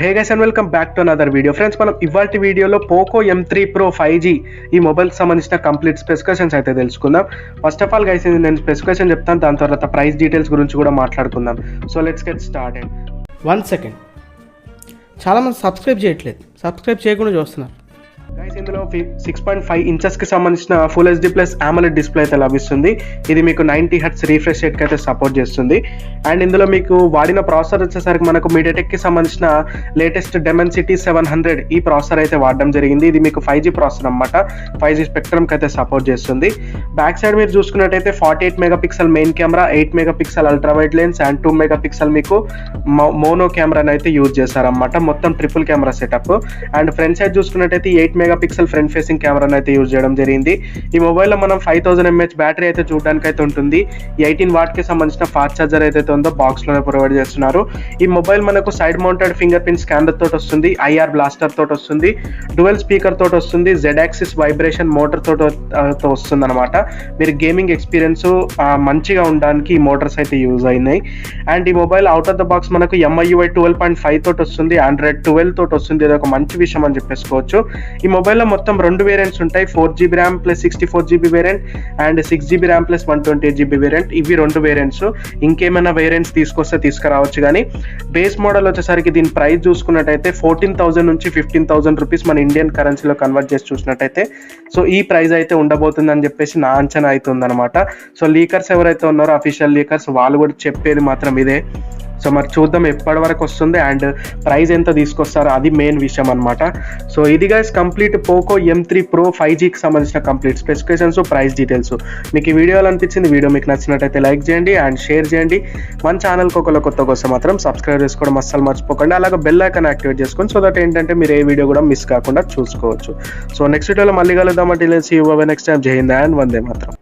Hey guys and welcome back to another video. Friends, మనం ఇవాల్టి వీడియోలో పోకో M3 Pro 5G ఈ మొబైల్కి సంబంధించిన కంప్లీట్ స్పెసిఫికేషన్స్ అయితే తెలుసుకుందాం. ఫస్ట్ ఆఫ్ ఆల్ గైస్, నేను స్పెసిఫికేషన్ చెప్తాను, దాని తర్వాత ప్రైస్ డీటెయిల్స్ గురించి కూడా మాట్లాడుకుందాం. So let's get started. 1 second, చాలామంది సబ్స్క్రైబ్ చేయట్లేదు, సబ్స్క్రైబ్ చేయకుండా చూస్తున్నారు. గైస్, ఇందులో 6.5 ఇంచెస్కి సంబంధించిన full HD plus AMOLED display అయితే లభిస్తుంది. ఇది మీకు 90 Hz రిఫ్రెష్ రేట్కి అయితే సపోర్ట్ చేస్తుంది. అండ్ ఇందులో మీకు వాడిన ప్రాసెసర్ వచ్చేసరికి మనకు మీడియాటెక్కి సంబంధించిన లేటెస్ట్ డెమెన్సిటీ 700 ఈ ప్రాసెసర్ అయితే వాడడం జరిగింది. ఇది మీకు 5G ప్రాసెసర్ అనమాట. 5G స్పెక్ట్రమ్కి అయితే సపోర్ట్ చేస్తుంది. బ్యాక్ సైడ్ మీరు చూసుకున్నట్టయితే 48 megapixel main camera, 8 megapixel ultra wide lens and 2 megapixel మీకు మోనో కెమెరాని అయితే యూజ్ చేస్తారనమాట. మొత్తం triple camera setup. And front side చూసుకున్నట్టయితే 8 మెగాపిక్సెల్ ఫ్రంట్ ఫేసింగ్ కెమెరాని అయితే యూజ్ చేయడం జరిగింది. ఈ మొబైల్లో మనం 5000 mAh బ్యాటరీ అయితే చూడడానికి అయితే ఉంటుంది. 18 వాట్కి సంబంధించిన ఫాస్ట్ ఛార్జర్ అయితే ఉందో బాక్స్లోనే ప్రొవైడ్ చేస్తున్నారు. ఈ మొబైల్ మనకు side mounted finger print scanner తోటి వస్తుంది, IR బ్లాస్టర్ తోటి వస్తుంది, డ్యువల్ స్పీకర్ తోటి వస్తుంది, Z యాక్సిస్ వైబ్రేషన్ మోటార్ తోటి వస్తుంది అనమాట. మీరు గేమింగ్ ఎక్స్పీరియన్స్ మంచిగా ఉండడానికి ఈ మోటార్స్ అయితే యూజ్ అయినాయి. అండ్ ఈ mobile out of the box మనకు MIUI 12.5 తోటి వస్తుంది, Android 12 తోటి వస్తుంది. ఇది ఒక మంచి విషయం అని చెప్పేసుకోవచ్చు. ఈ మొబైల్లో మొత్తం 2 వేరియంట్స్ ఉంటాయి, 4GB RAM plus 64GB variant and 6GB RAM plus 128GB variant. ఇవి 2 వేరియంట్స్. ఇంకేమైనా వేరియంట్స్ తీసుకొస్తే తీసుకురావచ్చు, కానీ బేస్ మోడల్ వచ్చేసరికి దీని ప్రైస్ చూసుకున్నట్టయితే 14,000 నుంచి 15,000 రూపీస్ మన ఇండియన్ కరెన్సీలో కన్వర్ట్ చేసి చూసినట్టయితే సో ఈ ప్రైస్ అయితే ఉండబోతుంది అని చెప్పేసి నా అంచనా అయితే ఉందన్నమాట. సో లీకర్స్ ఎవరైతే ఉన్నారో, అఫీషియల్ లీకర్స్, వాళ్ళు కూడా చెప్పేది మాత్రం ఇదే. సో మరి చూద్దాం ఎప్పటి వరకు వస్తుంది అండ్ ప్రైస్ ఎంత తీసుకొస్తారో, అది మెయిన్ విషయం అనమాట. సో ఇది guys complete Poco M3 Pro 5Gకి సంబంధించిన కంప్లీట్ స్పెసిఫికేషన్స్, ప్రైస్ డీటెయిల్స్. మీకు ఈ వీడియోలో అనిపించింది, వీడియో మీకు నచ్చినట్టయితే లైక్ చేయండి అండ్ షేర్ చేయండి. మన ఛానల్కి ఒకళ్ళు కొత్త కోసం మాత్రం సబ్స్క్రైబ్ చేసుకోవడం అస్సలు మర్చిపోకండి. అలాగే బెల్ ఐకాన్ యాక్టివేట్ చేసుకోండి, సో దట్ ఏంటంటే మీరు ఏ వీడియో కూడా మిస్ కాకుండా చూసుకోవచ్చు. సో నెక్స్ట్ వీడియోలో మళ్ళీ కలుద్దాం. అంటే నెక్స్ట్ టైం. జై హింద్ అండ్ వందే మాత్రం.